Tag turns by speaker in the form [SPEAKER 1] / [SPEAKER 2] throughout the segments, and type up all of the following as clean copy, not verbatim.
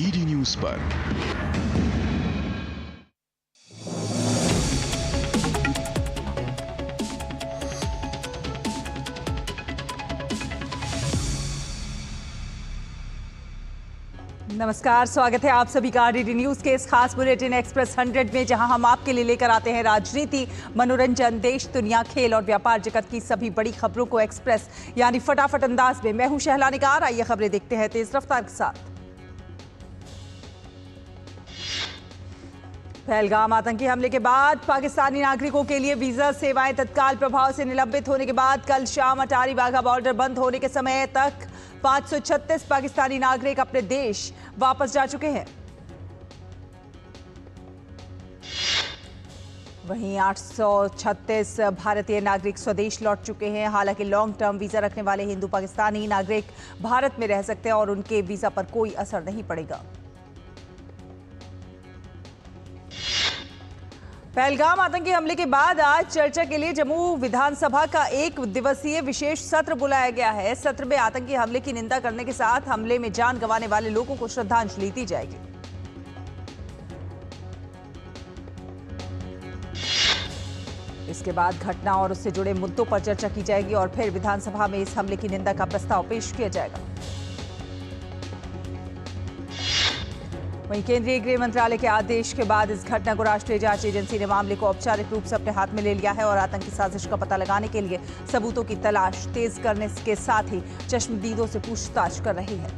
[SPEAKER 1] DD news पर।
[SPEAKER 2] नमस्कार, स्वागत है आप सभी का डीडी न्यूज के इस खास बुलेटिन एक्सप्रेस 100 में, जहां हम आपके लिए लेकर आते हैं राजनीति, मनोरंजन, देश, दुनिया, खेल और व्यापार जगत की सभी बड़ी खबरों को एक्सप्रेस यानी फटाफट अंदाज में। मैं हूं शहला निगार। आइए खबरें देखते हैं तेज रफ्तार के साथ। पहलगाम आतंकी हमले के बाद पाकिस्तानी नागरिकों के लिए वीजा सेवाएं तत्काल प्रभाव से निलंबित होने के बाद कल शाम अटारी वाघा बॉर्डर बंद होने के समय तक 536 पाकिस्तानी नागरिक अपने देश वापस जा चुके हैं। वहीं 836 भारतीय नागरिक स्वदेश लौट चुके हैं। हालांकि लॉन्ग टर्म वीजा रखने वाले हिंदू पाकिस्तानी नागरिक भारत में रह सकते हैं और उनके वीजा पर कोई असर नहीं पड़ेगा। पहलगाम आतंकी हमले के बाद आज चर्चा के लिए जम्मू विधानसभा का एक दिवसीय विशेष सत्र बुलाया गया है। सत्र में आतंकी हमले की निंदा करने के साथ हमले में जान गंवाने वाले लोगों को श्रद्धांजलि दी जाएगी। इसके बाद घटना और उससे जुड़े मुद्दों पर चर्चा की जाएगी और फिर विधानसभा में इस हमले की निंदा का प्रस्ताव पेश किया जाएगा। वहीं केंद्रीय गृह मंत्रालय के आदेश के बाद इस घटना को राष्ट्रीय जांच एजेंसी ने मामले को औपचारिक रूप से अपने हाथ में ले लिया है और आतंकी साजिश का पता लगाने के लिए सबूतों की तलाश तेज करने के साथ ही चश्मदीदों से पूछताछ कर रही है।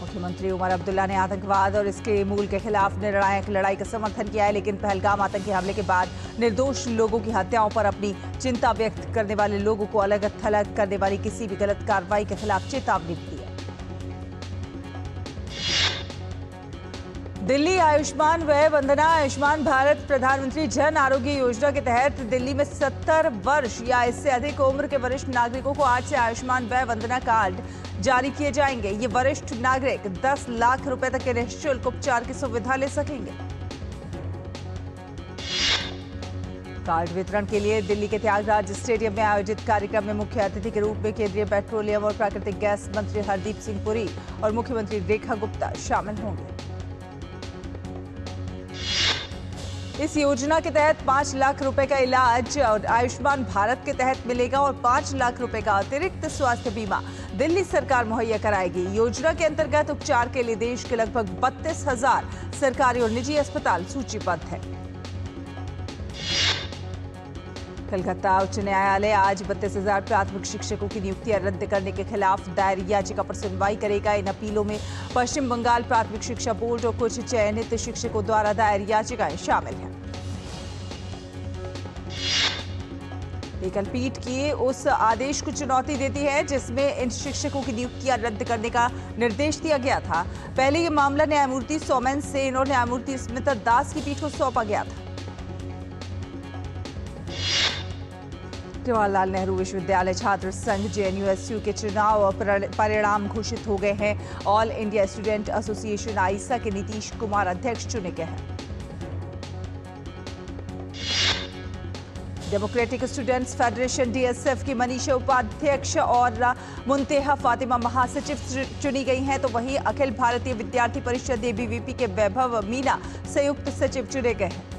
[SPEAKER 2] मुख्यमंत्री उमर अब्दुल्ला ने आतंकवाद और इसके मूल के खिलाफ निर्णायक लड़ाई का समर्थन किया है, लेकिन पहलगाम आतंकी हमले के बाद निर्दोष लोगों की हत्याओं पर अपनी चिंता व्यक्त करने वाले लोगों को अलग थलग करने वाली किसी भी गलत कार्रवाई के खिलाफ चेतावनी दी है। दिल्ली आयुष्मान व्यय वंदना आयुष्मान भारत प्रधानमंत्री जन आरोग्य योजना के तहत दिल्ली में 70 वर्ष या इससे अधिक उम्र के वरिष्ठ नागरिकों को आज से आयुष्मान व्यय वंदना कार्ड जारी किए जाएंगे। ये वरिष्ठ नागरिक 10 लाख रुपए तक के निःशुल्क उपचार की सुविधा ले सकेंगे। कार्ड वितरण के लिए दिल्ली के त्यागराज स्टेडियम में आयोजित कार्यक्रम में मुख्य अतिथि के रूप में केंद्रीय पेट्रोलियम और प्राकृतिक गैस मंत्री हरदीप सिंह पुरी और मुख्यमंत्री रेखा गुप्ता शामिल होंगे। इस योजना के तहत 5 लाख रुपए का इलाज और आयुष्मान भारत के तहत मिलेगा और 5 लाख रुपए का अतिरिक्त स्वास्थ्य बीमा दिल्ली सरकार मुहैया कराएगी। योजना के अंतर्गत उपचार के लिए देश के लगभग 32,000 सरकारी और निजी अस्पताल सूचीबद्ध हैं। कलकत्ता उच्च न्यायालय आज 32,000 प्राथमिक शिक्षकों की नियुक्तियां रद्द करने के खिलाफ दायर याचिका पर सुनवाई करेगा। इन अपीलों में पश्चिम बंगाल प्राथमिक शिक्षा बोर्ड और कुछ चयनित शिक्षकों द्वारा दायर याचिकाएं शामिल हैं। एकल पीठ की उस आदेश को चुनौती देती है जिसमें इन शिक्षकों की नियुक्तियां रद्द करने का निर्देश दिया गया था। पहले ये मामला न्यायमूर्ति सोमेन सेन और न्यायमूर्ति स्मिता दास की पीठ को सौंपा गया था। जवाहरलाल नेहरू विश्वविद्यालय छात्र संघ जेएनयू-एसयू के चुनाव परिणाम घोषित हो गए हैं। All India student association I saw के नीतीश कुमार अध्यक्ष चुने गए हैं। डेमोक्रेटिक स्टूडेंट्स फेडरेशन डीएसएफ की मनीषा उपाध्यक्ष और मुंतेहा फातिमा महासचिव चुनी गई हैं, तो वहीं अखिल भारतीय विद्यार्थी परिषद एबीवीपी के वैभव मीना संयुक्त सचिव चुने गए हैं।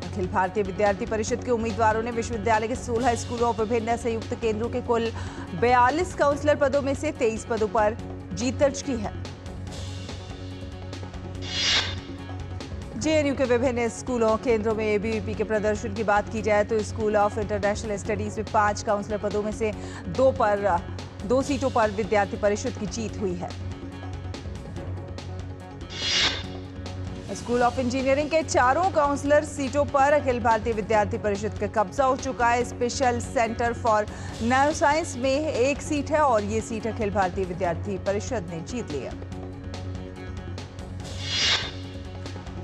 [SPEAKER 2] अखिल भारतीय विद्यार्थी परिषद के उम्मीदवारों ने विश्वविद्यालय के 16 स्कूलों और विभिन्न संयुक्त केंद्रों के कुल 42 काउंसलर पदों में से 23 पदों पर जीत दर्ज की है। जेएनयू के विभिन्न स्कूलों केंद्रों में एबीवीपी के प्रदर्शन की बात की जाए तो स्कूल ऑफ इंटरनेशनल स्टडीज में 5 काउंसलर पदों में से 2 सीटों पर विद्यार्थी परिषद की जीत हुई है। स्कूल ऑफ इंजीनियरिंग के 4 काउंसलर सीटों पर अखिल भारतीय विद्यार्थी परिषद का कब्जा हो चुका है। स्पेशल सेंटर फॉर नायो साइंस में 1 सीट है और ये सीट अखिल भारतीय विद्यार्थी परिषद ने जीत ली है।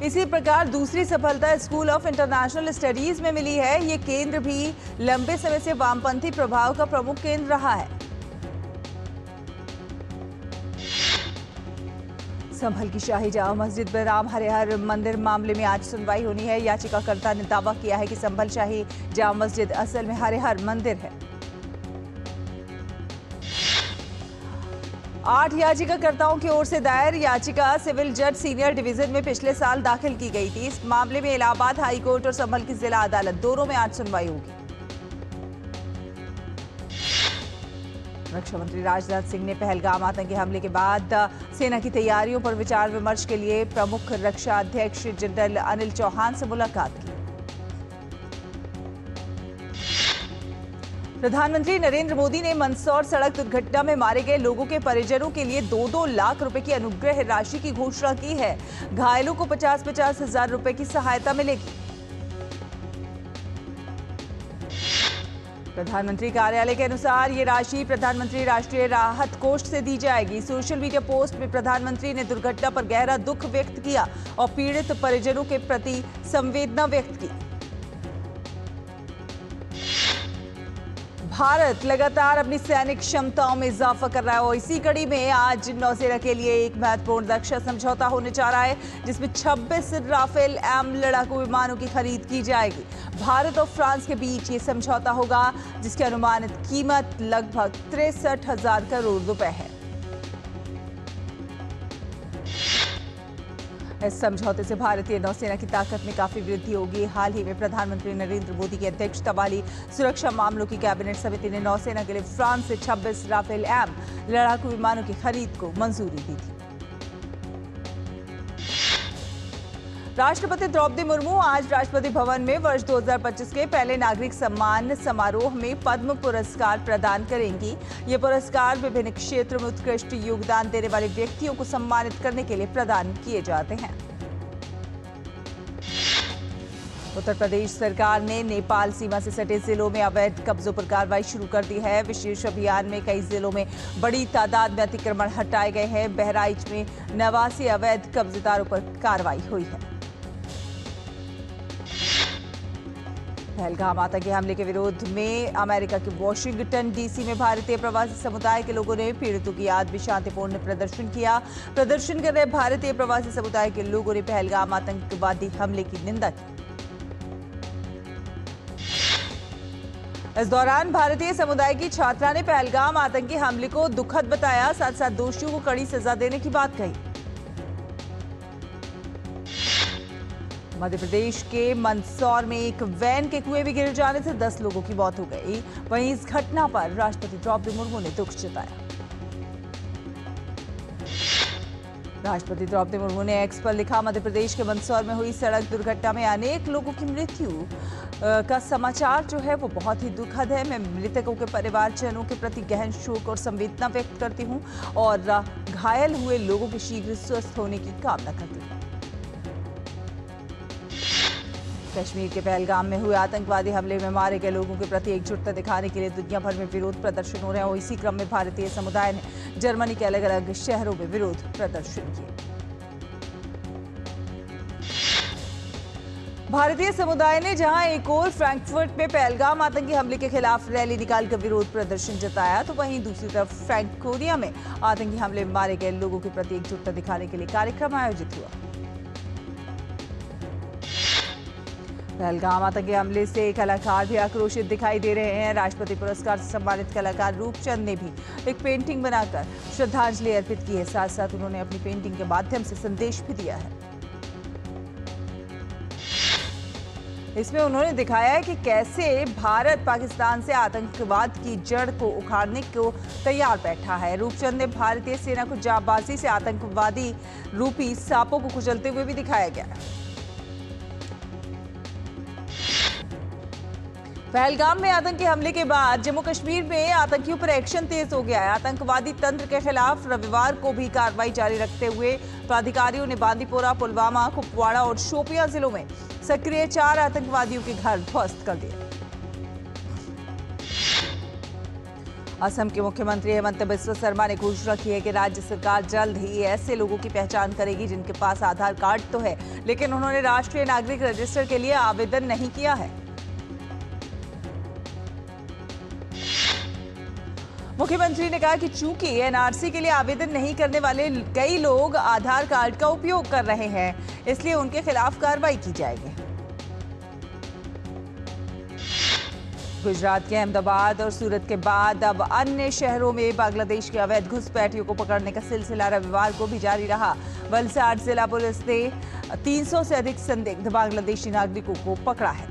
[SPEAKER 2] इसी प्रकार दूसरी सफलता स्कूल ऑफ इंटरनेशनल स्टडीज में मिली है। ये केंद्र भी लंबे समय से वामपंथी प्रभाव का प्रमुख केंद्र रहा है। संभल की शाही जामा मस्जिद में राम हरिहर मंदिर मामले में आज सुनवाई होनी है। याचिकाकर्ता ने दावा किया है कि संभल शाही जामा मस्जिद असल में हरिहर मंदिर है। 8 याचिकाकर्ताओं की ओर से दायर याचिका सिविल जज सीनियर डिवीजन में पिछले साल दाखिल की गई थी। इस मामले में इलाहाबाद हाई कोर्ट और संभल की जिला अदालत दोनों में आज सुनवाई होगी। रक्षा मंत्री राजनाथ सिंह ने पहलगाम आतंकी हमले के बाद सेना की तैयारियों पर विचार विमर्श के लिए प्रमुख रक्षा अध्यक्ष जनरल अनिल चौहान से मुलाकात की। प्रधानमंत्री नरेंद्र मोदी ने मंदसौर सड़क दुर्घटना में मारे गए लोगों के परिजनों के लिए 2-2 लाख रुपए की अनुग्रह राशि की घोषणा की है। घायलों को 50-50 हजार रुपए की सहायता मिलेगी। प्रधानमंत्री कार्यालय के अनुसार ये राशि प्रधानमंत्री राष्ट्रीय राहत कोष से दी जाएगी। सोशल मीडिया पोस्ट में प्रधानमंत्री ने दुर्घटना पर गहरा दुख व्यक्त किया और पीड़ित परिजनों के प्रति संवेदना व्यक्त की। भारत लगातार अपनी सैनिक क्षमताओं में इजाफा कर रहा है और इसी कड़ी में आज नौसेना के लिए एक महत्वपूर्ण रक्षा समझौता होने जा रहा है, जिसमें 26 राफेल एम लड़ाकू विमानों की खरीद की जाएगी। भारत और फ्रांस के बीच ये समझौता होगा, जिसकी अनुमानित कीमत लगभग 63,000 करोड़ रुपए है। इस समझौते से भारतीय नौसेना की ताकत में काफी वृद्धि होगी। हाल ही में प्रधानमंत्री नरेंद्र मोदी की अध्यक्षता वाली सुरक्षा मामलों की कैबिनेट समिति ने नौसेना के लिए फ्रांस से 26 राफेल एम लड़ाकू विमानों की खरीद को मंजूरी दी थी। राष्ट्रपति द्रौपदी मुर्मू आज राष्ट्रपति भवन में वर्ष 2025 के पहले नागरिक सम्मान समारोह में पद्म पुरस्कार प्रदान करेंगी। ये पुरस्कार विभिन्न क्षेत्रों में उत्कृष्ट योगदान देने वाले व्यक्तियों को सम्मानित करने के लिए प्रदान किए जाते हैं। उत्तर प्रदेश सरकार ने नेपाल सीमा से सटे जिलों में अवैध कब्जों पर कार्रवाई शुरू कर दी है। विशेष अभियान में कई जिलों में बड़ी तादाद में अतिक्रमण हटाए गए हैं। बहराइच में 89 अवैध कब्जेदारों पर कार्रवाई हुई है। पहलगाम आतंकी हमले के विरोध में अमेरिका के वॉशिंगटन डीसी में भारतीय प्रवासी समुदाय के लोगों ने पीड़ितों की याद में शांतिपूर्ण प्रदर्शन किया। प्रदर्शन कर रहे भारतीय प्रवासी समुदाय के लोगों ने पहलगाम आतंकवादी हमले की निंदा की। इस दौरान भारतीय समुदाय की छात्रा ने पहलगाम आतंकी हमले को दुखद बताया, साथ साथ दोषियों को कड़ी सजा देने की बात कही। मध्य प्रदेश के मंदसौर में एक वैन के कुएं में गिर जाने से 10 लोगों की मौत हो गई। वहीं इस घटना पर राष्ट्रपति द्रौपदी मुर्मू ने दुख जताया। राष्ट्रपति द्रौपदी मुर्मू ने एक्स पर लिखा, मध्य प्रदेश के मंदसौर में हुई सड़क दुर्घटना में अनेक लोगों की मृत्यु का समाचार जो है वो बहुत ही दुखद है। मैं मृतकों के परिवारजनों के प्रति गहन शोक और संवेदना व्यक्त करती हूँ और घायल हुए लोगों के शीघ्र स्वस्थ होने की कामना करती हूँ। कश्मीर के पहलगाम में हुए आतंकवादी हमले में मारे गए लोगों के प्रति एकजुटता दिखाने के लिए दुनिया भर में विरोध प्रदर्शन हो रहे हैं और इसी क्रम में भारतीय समुदाय ने जर्मनी के अलग अलग शहरों में विरोध प्रदर्शन किए। भारतीय समुदाय ने जहां एक ओर फ्रैंकफर्ट में पहलगाम आतंकी हमले के खिलाफ रैली निकालकर विरोध प्रदर्शन जताया, तो वहीं दूसरी तरफ फ्रैंकोनिया में आतंकी हमले में मारे गए लोगों के प्रति एकजुटता दिखाने के लिए कार्यक्रम आयोजित हुआ। पहलगाम आतंकी हमले से कलाकार भी आक्रोशित दिखाई दे रहे हैं। राष्ट्रपति पुरस्कार से सम्मानित कलाकार रूपचंद ने भी एक पेंटिंग बनाकर श्रद्धांजलि अर्पित की है। साथ साथ उन्होंने अपनी पेंटिंग के माध्यम से संदेश भी दिया है। इसमें उन्होंने दिखाया है कि कैसे भारत पाकिस्तान से आतंकवाद की जड़ को उखाड़ने को तैयार बैठा है। रूपचंद ने भारतीय सेना को जाबाजी से आतंकवादी रूपी सांपों को कुचलते हुए भी दिखाया गया है। पहलगाम में आतंकी हमले के बाद जम्मू कश्मीर में आतंकियों पर एक्शन तेज हो गया है। आतंकवादी तंत्र के खिलाफ रविवार को भी कार्रवाई जारी रखते हुए प्राधिकारियों ने बांदीपोरा, पुलवामा, कुपवाड़ा और शोपियां जिलों में सक्रिय 4 आतंकवादियों के घर ध्वस्त कर दिए। असम के मुख्यमंत्री हेमंत बिस्वा शर्मा ने घोषणा की है कि राज्य सरकार जल्द ही ऐसे लोगों की पहचान करेगी जिनके पास आधार कार्ड तो है, लेकिन उन्होंने राष्ट्रीय नागरिक रजिस्टर के लिए आवेदन नहीं किया है। मुख्यमंत्री ने कहा कि चूंकि एनआरसी के लिए आवेदन नहीं करने वाले कई लोग आधार कार्ड का उपयोग कर रहे हैं, इसलिए उनके खिलाफ कार्रवाई की जाएगी। गुजरात के अहमदाबाद और सूरत के बाद अब अन्य शहरों में बांग्लादेश के अवैध घुसपैठियों को पकड़ने का सिलसिला रविवार को भी जारी रहा। वलसाड जिला पुलिस ने 300 से अधिक संदिग्ध बांग्लादेशी नागरिकों को पकड़ा है।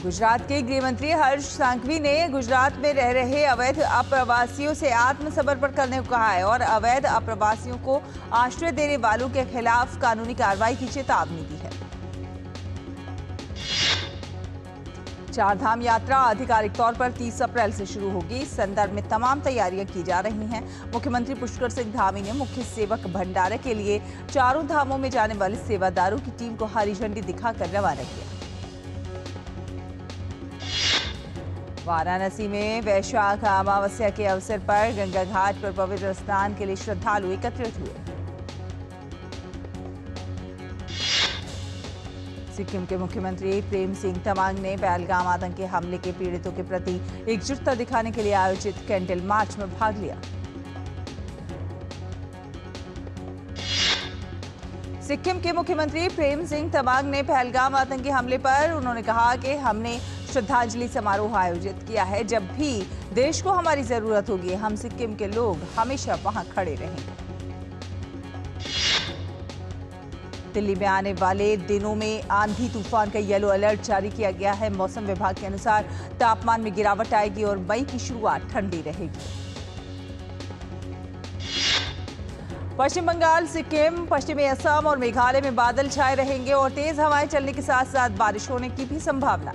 [SPEAKER 2] गुजरात के गृह मंत्री हर्ष सांघवी ने गुजरात में रह रहे अवैध अप्रवासियों से आत्मसमर्पण करने को कहा है और अवैध अप्रवासियों को आश्रय देने वालों के खिलाफ कानूनी कार्रवाई की चेतावनी दी है। चारधाम यात्रा आधिकारिक तौर पर 30 अप्रैल से शुरू होगी। इस संदर्भ में तमाम तैयारियां की जा रही हैं। मुख्यमंत्री पुष्कर सिंह धामी ने मुख्य सेवक भंडारे के लिए चारों धामों में जाने वाले सेवादारों की टीम को हरी झंडी दिखाकर रवाना किया। वाराणसी में वैशाख अमावस्या के अवसर पर गंगा घाट पर पवित्र स्नान के लिए श्रद्धालु एकत्रित हुए। सिक्किम के मुख्यमंत्री प्रेम सिंह तमांग ने पहलगाम आतंकी हमले के पीड़ितों के प्रति एकजुटता दिखाने के लिए आयोजित कैंडल मार्च में भाग लिया। सिक्किम के मुख्यमंत्री प्रेम सिंह तमांग ने पहलगाम आतंकी हमले पर उन्होंने कहा कि हमने श्रद्धांजलि समारोह आयोजित किया है। जब भी देश को हमारी जरूरत होगी, हम सिक्किम के लोग हमेशा वहां खड़े रहेंगे। दिल्ली में आने वाले दिनों में आंधी तूफान का येलो अलर्ट जारी किया गया है। मौसम विभाग के अनुसार तापमान में गिरावट आएगी और मई की शुरुआत ठंडी रहेगी। पश्चिम बंगाल, सिक्किम, पश्चिमी असम और मेघालय में बादल छाए रहेंगे और तेज हवाएं चलने के साथ साथ बारिश होने की भी संभावना।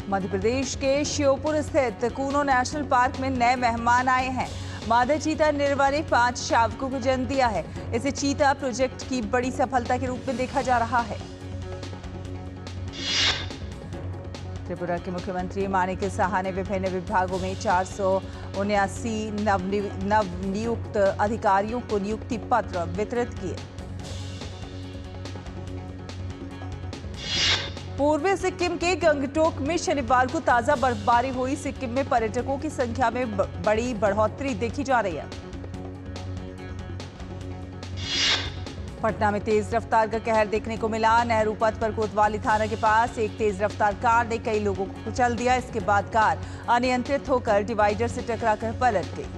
[SPEAKER 2] मध्य प्रदेश के श्योपुर स्थित कूनो नेशनल पार्क में नए मेहमान आए हैं। मादा चीता निर्वा ने 5 शावकों को जन्म दिया है। इसे चीता प्रोजेक्ट की बड़ी सफलता के रूप में देखा जा रहा है। त्रिपुरा के मुख्यमंत्री माणिक साहा ने विभिन्न विभागों में 479 नवनियुक्त अधिकारियों को नियुक्ति पत्र वितरित किए। पूर्वी सिक्किम के गंगटोक में शनिवार को ताजा बर्फबारी हुई। सिक्किम में पर्यटकों की संख्या में बड़ी बढ़ोतरी देखी जा रही है। पटना में तेज रफ्तार का कहर देखने को मिला। नेहरू पथ पर कोतवाली थाना के पास एक तेज रफ्तार कार ने कई लोगों को कुचल दिया। इसके बाद कार अनियंत्रित होकर डिवाइडर से टकराकर पलट गई।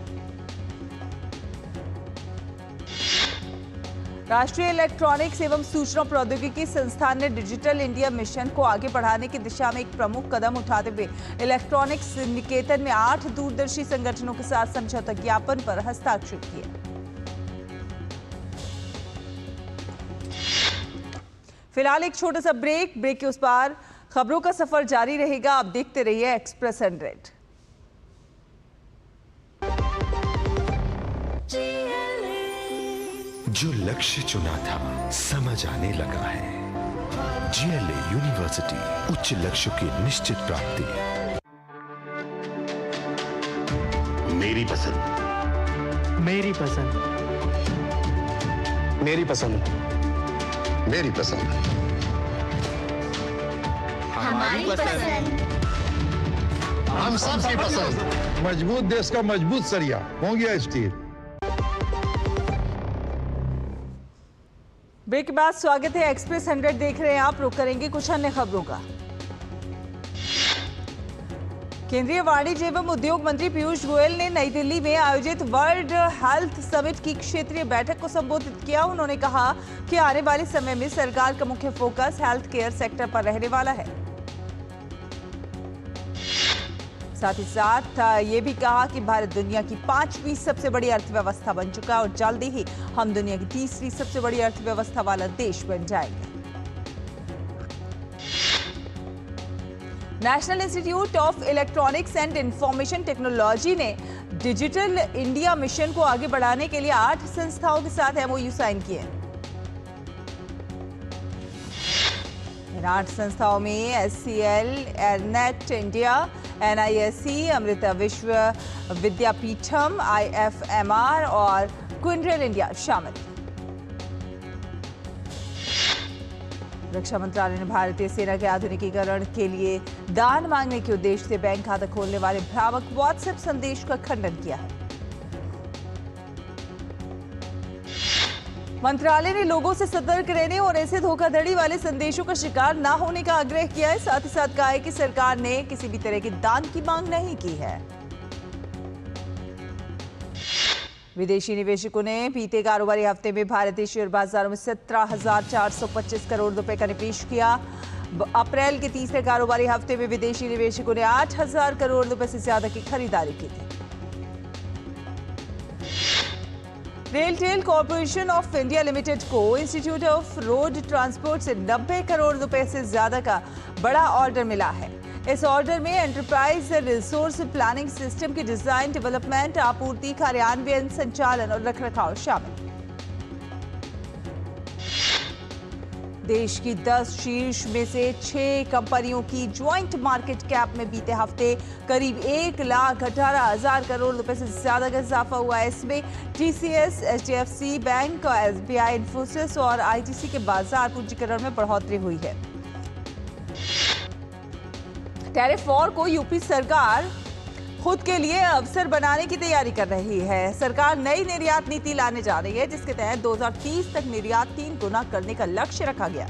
[SPEAKER 2] राष्ट्रीय इलेक्ट्रॉनिक्स एवं सूचना प्रौद्योगिकी संस्थान ने डिजिटल इंडिया मिशन को आगे बढ़ाने की दिशा में एक प्रमुख कदम उठाते हुए इलेक्ट्रॉनिक्स निकेतन में 8 दूरदर्शी संगठनों के साथ समझौता ज्ञापन पर हस्ताक्षर किए। फिलहाल एक छोटा सा ब्रेक के उस पार खबरों का सफर जारी रहेगा। आप देखते रहिए एक्सप्रेस 100।
[SPEAKER 1] जो लक्ष्य चुना था समझ आने लगा है। GLA यूनिवर्सिटी, उच्च लक्ष्य की निश्चित प्राप्ति।
[SPEAKER 3] मेरी पसंद,
[SPEAKER 4] मेरी पसंद,
[SPEAKER 3] मेरी पसंद, मेरी पसंद,
[SPEAKER 5] हमारी पसंद,
[SPEAKER 3] हम सबकी पसंद।
[SPEAKER 6] मजबूत देश का मजबूत सरिया हो गया स्टील।
[SPEAKER 2] ब्रेक के बाद स्वागत है एक्सप्रेस 100 देख रहे हैं आप। रुक करेंगे कुछ अन्य खबरों का। केंद्रीय वाणिज्य एवं उद्योग मंत्री पीयूष गोयल ने नई दिल्ली में आयोजित वर्ल्ड हेल्थ समिट की क्षेत्रीय बैठक को संबोधित किया। उन्होंने कहा कि आने वाले समय में सरकार का मुख्य फोकस हेल्थ केयर सेक्टर पर रहने वाला है। साथ ही साथ ये भी कहा कि भारत दुनिया की 5वीं सबसे बड़ी अर्थव्यवस्था बन चुका है और जल्दी ही हम दुनिया की 3री सबसे बड़ी अर्थव्यवस्था वाला देश बन जाएंगे। National institute of electronics and information technology ने डिजिटल इंडिया मिशन को आगे बढ़ाने के लिए 8 संस्थाओं के साथ MOU साइन किए। इन 8 संस्थाओं में SCL, एयरनेट इंडिया, NISE, अमृता विश्व विद्यापीठम, IFMR और क्विंड्रेल इंडिया शामिल। रक्षा मंत्रालय ने भारतीय सेना के आधुनिकीकरण के लिए दान मांगने के उद्देश्य से बैंक खाता खोलने वाले भ्रामक व्हाट्सएप संदेश का खंडन किया है। मंत्रालय ने लोगों से सतर्क रहने और ऐसे धोखाधड़ी वाले संदेशों का शिकार न होने का आग्रह किया है। साथ ही साथ कहा है कि सरकार ने किसी भी तरह के दान की मांग नहीं की है। विदेशी निवेशकों ने बीते कारोबारी हफ्ते में भारतीय शेयर बाजारों में 17,425 करोड़ रुपए का निवेश किया। अप्रैल के तीसरे कारोबारी हफ्ते में विदेशी निवेशकों ने 8,000 करोड़ रुपए से ज्यादा की खरीदारी की थी। RailTel corporation of India limited को इंस्टीट्यूट ऑफ रोड ट्रांसपोर्ट से 90 करोड़ रुपए से ज्यादा का बड़ा ऑर्डर मिला है। इस ऑर्डर में एंटरप्राइज रिसोर्स प्लानिंग सिस्टम की डिजाइन, डेवलपमेंट, आपूर्ति, कार्यान्वयन, संचालन और रखरखाव शामिल। देश की 10 शीर्ष में से 6 कंपनियों की ज्वाइंट मार्केट कैप में बीते हफ्ते करीब 1,18,000 करोड़ रुपए से ज्यादा का इजाफा हुआ है। इसमें TCS, HDFC bank, SBI, Infosys और आईटीसी के बाजार पूंजीकरण में बढ़ोतरी हुई है। टैरिफ वॉर को यूपी सरकार खुद के लिए अवसर बनाने की तैयारी कर रही है। सरकार नई निर्यात नीति लाने जा रही है, जिसके तहत 2030 तक निर्यात 3 गुना करने का लक्ष्य रखा गया।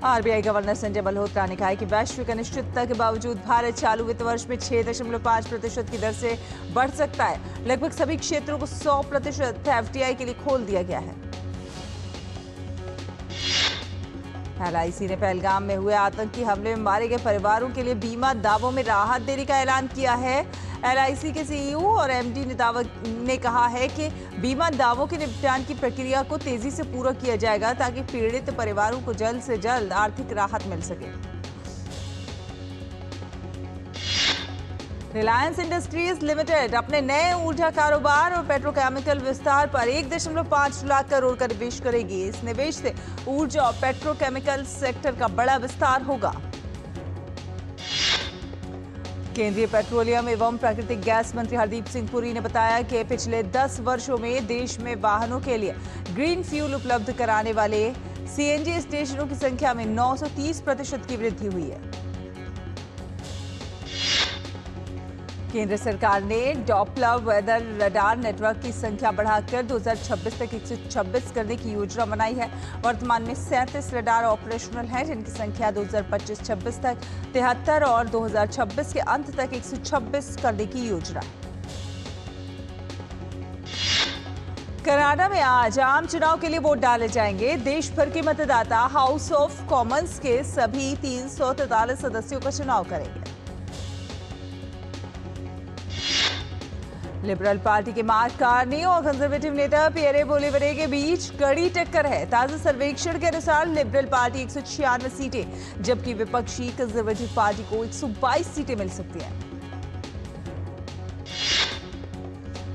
[SPEAKER 2] आरबीआई गवर्नर संजय मल्होत्रा ने कहा है कि वैश्विक अनिश्चितता के बावजूद भारत चालू वित्त वर्ष में 6.5% की दर से बढ़ सकता है। लगभग सभी क्षेत्रों को 100% एफडीआई के लिए खोल दिया गया है। एलआईसी ने पहलगाम में हुए आतंकी हमले में मारे गए परिवारों के लिए बीमा दावों में राहत देने का ऐलान किया है। एलआईसी के सीईओ और एमडी ने कहा है कि बीमा दावों के निपटान की प्रक्रिया को तेजी से पूरा किया जाएगा ताकि पीड़ित परिवारों को जल्द से जल्द आर्थिक राहत मिल सके। रिलायंस इंडस्ट्रीज लिमिटेड अपने नए ऊर्जा कारोबार और पेट्रोकेमिकल विस्तार पर 1.5 लाख करोड़ का निवेश करेगी। इस निवेश से ऊर्जा और पेट्रोकेमिकल सेक्टर का बड़ा विस्तार होगा। केंद्रीय पेट्रोलियम एवं प्राकृतिक गैस मंत्री हरदीप सिंह पुरी ने बताया कि पिछले 10 वर्षों में देश में वाहनों के लिए ग्रीन फ्यूल उपलब्ध कराने वाले सीएनजी स्टेशनों की संख्या में 930% की वृद्धि हुई है। केंद्र सरकार ने डॉपलर वेदर रडार नेटवर्क की संख्या बढ़ाकर 2026 तक 126 करने की योजना बनाई है। वर्तमान में 37 रडार ऑपरेशनल हैं, जिनकी संख्या 2025-26 तक 73 और 2026 के अंत तक 126 करने की योजना है। कनाडा में आज आम चुनाव के लिए वोट डाले जाएंगे। देश भर के मतदाता हाउस ऑफ कॉमन्स के सभी 343 सदस्यों का चुनाव करेंगे। लिबरल पार्टी के मार्क कार्नी और कंजर्वेटिव नेता पियरे बोलेवरे के बीच कड़ी टक्कर है। ताजा सर्वेक्षण के अनुसार लिबरल पार्टी 196 सीटें, जबकि विपक्षी कंजर्वेटिव पार्टी को 122 सीटें मिल सकती हैं।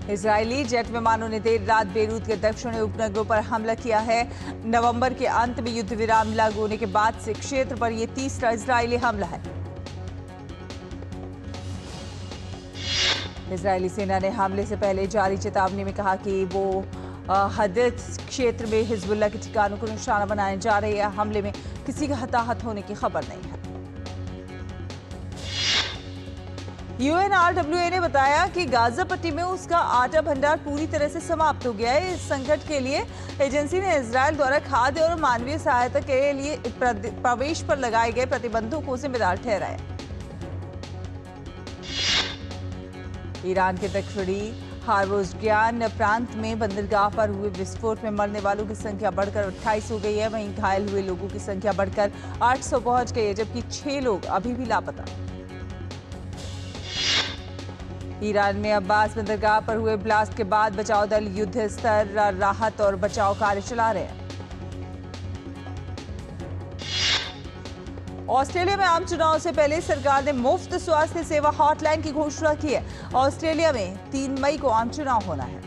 [SPEAKER 2] इजरायली जेट विमानों ने देर रात बेरूत के दक्षिणी उपनगरों पर हमला किया है। नवंबर के अंत में युद्ध विराम लागू होने के बाद से क्षेत्र पर यह तीसरा इजरायली हमला है। इजरायली सेना ने हमले से पहले जारी चेतावनी में कहा कि वो हदथ क्षेत्र में हिजबुल्लाह के ठिकानों को निशाना बनाने जा रही है। हमले में किसी का हताहत होने की खबर नहीं है। यूएनआरडब्ल्यूए ने बताया कि गाजा पट्टी में उसका आटा भंडार पूरी तरह से समाप्त हो गया है। इस संकट के लिए एजेंसी ने इजरायल द्वारा खाद्य और मानवीय सहायता के लिए प्रवेश पर लगाए गए प्रतिबंधों को जिम्मेदार ठहराया। ईरान के दक्षिणी हार्मोज़गान प्रांत में बंदरगाह पर हुए विस्फोट में मरने वालों की संख्या बढ़कर 28 हो गई है। वहीं घायल हुए लोगों की संख्या बढ़कर 800 पहुंच गई है, जबकि 6 लोग अभी भी लापता। ईरान में अब्बास बंदरगाह पर हुए ब्लास्ट के बाद बचाव दल युद्ध स्तर राहत और बचाव कार्य चला रहे हैं। ऑस्ट्रेलिया में आम चुनाव से पहले सरकार ने मुफ्त स्वास्थ्य सेवा हॉटलाइन की घोषणा की है। ऑस्ट्रेलिया में 3 मई को आम चुनाव होना है।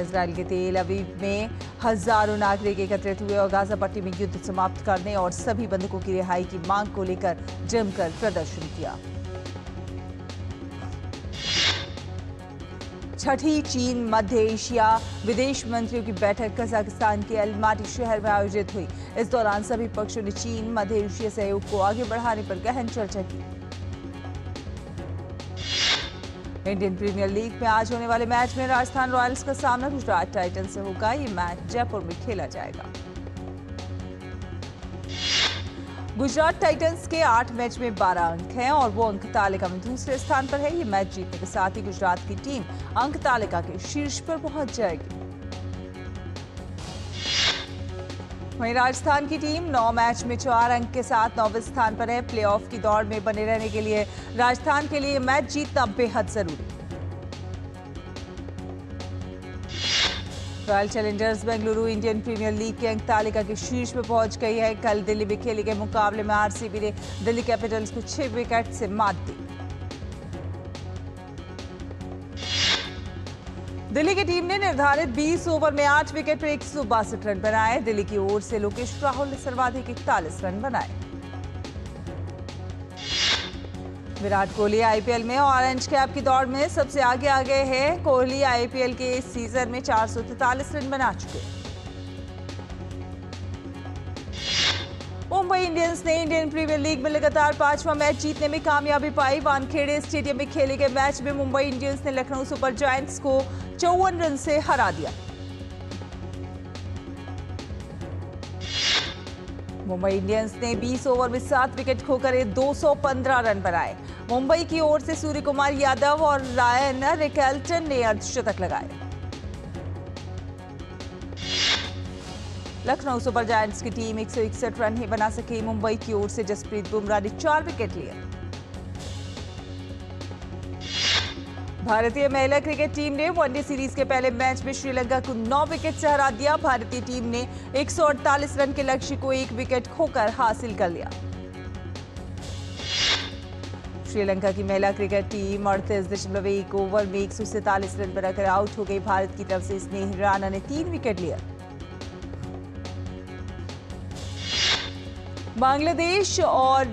[SPEAKER 2] इजरायल के तेल अवीव में हजारों नागरिक एकत्रित हुए और गाजा पट्टी में युद्ध समाप्त करने और सभी बंधकों की रिहाई की मांग को लेकर जमकर प्रदर्शन किया। छठी चीन मध्य एशिया विदेश मंत्रियों की बैठक कजाकिस्तान के अलमाटी शहर में आयोजित हुई। इस दौरान सभी पक्षों ने चीन मध्य एशिया सहयोग को आगे बढ़ाने पर गहन चर्चा की। इंडियन प्रीमियर लीग में आज होने वाले मैच में राजस्थान रॉयल्स का सामना गुजरात टाइटंस से होगा। ये मैच जयपुर में खेला जाएगा। गुजरात टाइटंस के 8 मैच में 12 अंक हैं और वो अंक तालिका में दूसरे स्थान पर है। ये मैच जीतने के साथ ही गुजरात की टीम अंक तालिका के शीर्ष पर पहुंच जाएगी। वहीं राजस्थान की टीम 9 मैच में 4 अंक के साथ 9वें स्थान पर है। प्लेऑफ की दौड़ में बने रहने के लिए राजस्थान के लिए मैच जीतना बेहद जरूरी। Royal Challengers Bengaluru Indian Premier League के अंक तालिका के शीर्ष में पहुंच गई है। कल दिल्ली में खेले गए मुकाबले में आरसीबी ने दिल्ली कैपिटल्स को 6 विकेट से मात दी। दिल्ली की टीम ने निर्धारित 20 ओवर में 8 विकेट पर 162 रन बनाए। दिल्ली की ओर से लोकेश राहुल ने सर्वाधिक 41 रन बनाए। विराट कोहली आईपीएल में ऑरेंज कैप की दौड़ में सबसे आगे आ गए हैं। कोहली आईपीएल के इस सीजन में 443 रन बना चुके। मुंबई इंडियंस ने इंडियन प्रीमियर लीग में लगातार 5वां मैच जीतने में कामयाबी पाई। वानखेड़े स्टेडियम में खेले गए मैच में मुंबई इंडियंस ने लखनऊ सुपर जायंट्स को 54 रन से हरा दिया। मुंबई इंडियंस ने 20 ओवर में 7 विकेट खोकर 215 रन बनाए। मुंबई की ओर से सूर्य कुमार यादव और रायन रिकेल्टन ने अर्धशतक लगाए। लखनऊ सुपर जायंट्स की टीम 161 रन ही बना सकी। मुंबई की ओर से जसप्रीत बुमराह ने 4 विकेट लिए। भारतीय महिला क्रिकेट टीम ने वनडे सीरीज के पहले मैच में श्रीलंका को 9 विकेट से हरा दिया। भारतीय टीम ने 148 रन के लक्ष्य को 1 विकेट खोकर हासिल कर लिया। श्रीलंका की महिला क्रिकेट टीम 38.1 ओवर में 147 रन बनाकर आउट हो गई। भारत की तरफ से स्नेही राणा ने 3 विकेट लिया। बांग्लादेश और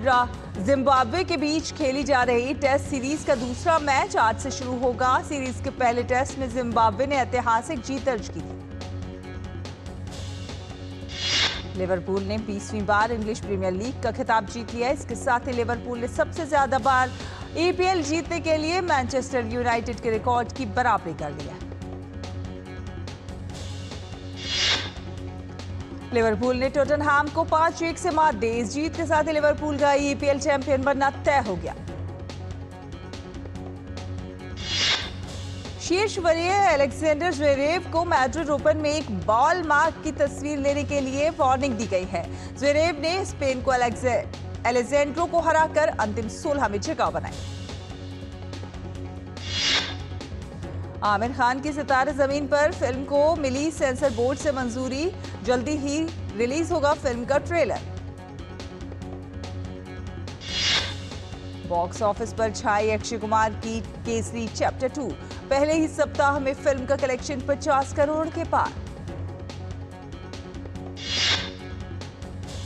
[SPEAKER 2] जिम्बाब्वे के बीच खेली जा रही टेस्ट सीरीज का दूसरा मैच आज से शुरू होगा। सीरीज के पहले टेस्ट में जिम्बाब्वे ने ऐतिहासिक जीत दर्ज की थी। लिवरपूल ने 20वीं बार इंग्लिश प्रीमियर लीग का खिताब जीत लिया। इसके साथ ही लिवरपूल ने सबसे ज्यादा बार ईपीएल जीतने के लिए मैनचेस्टर यूनाइटेड के रिकॉर्ड की बराबरी कर लिया। लिवरपूल ने टॉटनहैम को 5-1 से मात दी। इस जीत के साथ ही लिवरपूल का ईपीएल चैंपियन बनना तय हो गया। शीर्ष वरीय अलेक्जेंडर ज़्वेरेव को मैड्रिड ओपन में एक बॉल मार्क की तस्वीर लेने के लिए वार्निंग दी गई है। ज़्वेरेव ने स्पेन को अलेजेंड्रो को हराकर अंतिम 16 में जगह बनाई। आमिर खान की सितारे जमीन पर फिल्म को मिली सेंसर बोर्ड से मंजूरी। जल्दी ही रिलीज होगा फिल्म का ट्रेलर। बॉक्स ऑफिस पर छाई अक्षय कुमार की केसरी चैप्टर 2। पहले ही सप्ताह में फिल्म का कलेक्शन 50 करोड़ के पार।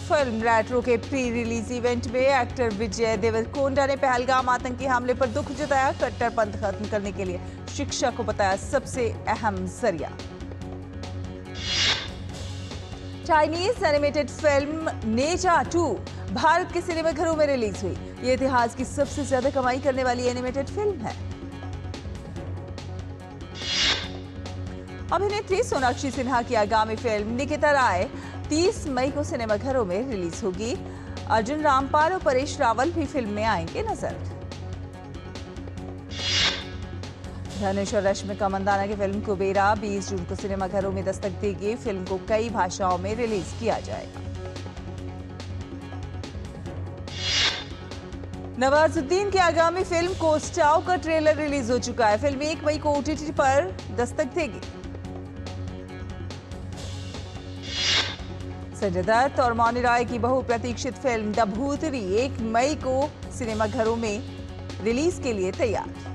[SPEAKER 2] फिल्म रेट्रो के प्री रिलीज इवेंट में एक्टर विजय देवरकोंडा ने पहलगाम आतंकी हमले पर दुख जताया। कट्टरपंथ खत्म करने के लिए शिक्षा को बताया सबसे अहम जरिया। चाइनीज एनिमेटेड फिल्म नेचा 2 भारत के सिनेमाघरों में रिलीज हुई। ये इतिहास की सबसे ज्यादा कमाई करने वाली एनिमेटेड फिल्म है। अभिनेत्री सोनाक्षी सिन्हा की आगामी फिल्म निकिता राय 30 मई को सिनेमाघरों में रिलीज होगी। अर्जुन रामपाल और परेश रावल भी फिल्म में आएंगे नजर। धनुष और रश्मिका मंदाना की फिल्म कुबेरा 20 जून को सिनेमाघरों में दस्तक देगी। फिल्म को कई भाषाओं में रिलीज किया जाएगा। नवाजुद्दीन की आगामी फिल्म कोस्टाओ का ट्रेलर रिलीज हो चुका है। फिल्म 1 मई को ओटीटी पर दस्तक देगी। संजय दत्त और मौनी रॉय की बहुप्रतीक्षित फिल्म द भूतरी 1 मई को सिनेमाघरों में रिलीज के लिए तैयार।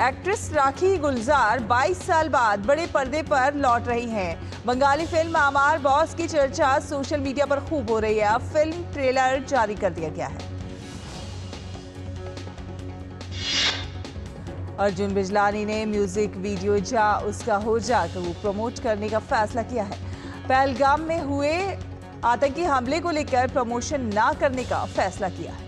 [SPEAKER 2] एक्ट्रेस राखी गुलजार 22 साल बाद बड़े पर्दे पर लौट रही हैं। बंगाली फिल्म आमार बॉस की चर्चा सोशल मीडिया पर खूब हो रही है। अब फिल्म ट्रेलर जारी कर दिया गया है। अर्जुन बिजलानी ने म्यूजिक वीडियो जा उसका हो जा को प्रमोट करने का फैसला किया है। पहलगाम में हुए आतंकी हमले को लेकर प्रमोशन ना करने का फैसला किया है।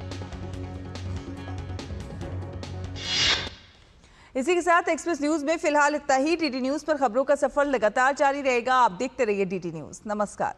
[SPEAKER 2] इसी के साथ एक्सप्रेस न्यूज में फिलहाल इतना ही। डीडी न्यूज पर खबरों का सफर लगातार जारी रहेगा। आप देखते रहिए डीडी न्यूज। नमस्कार।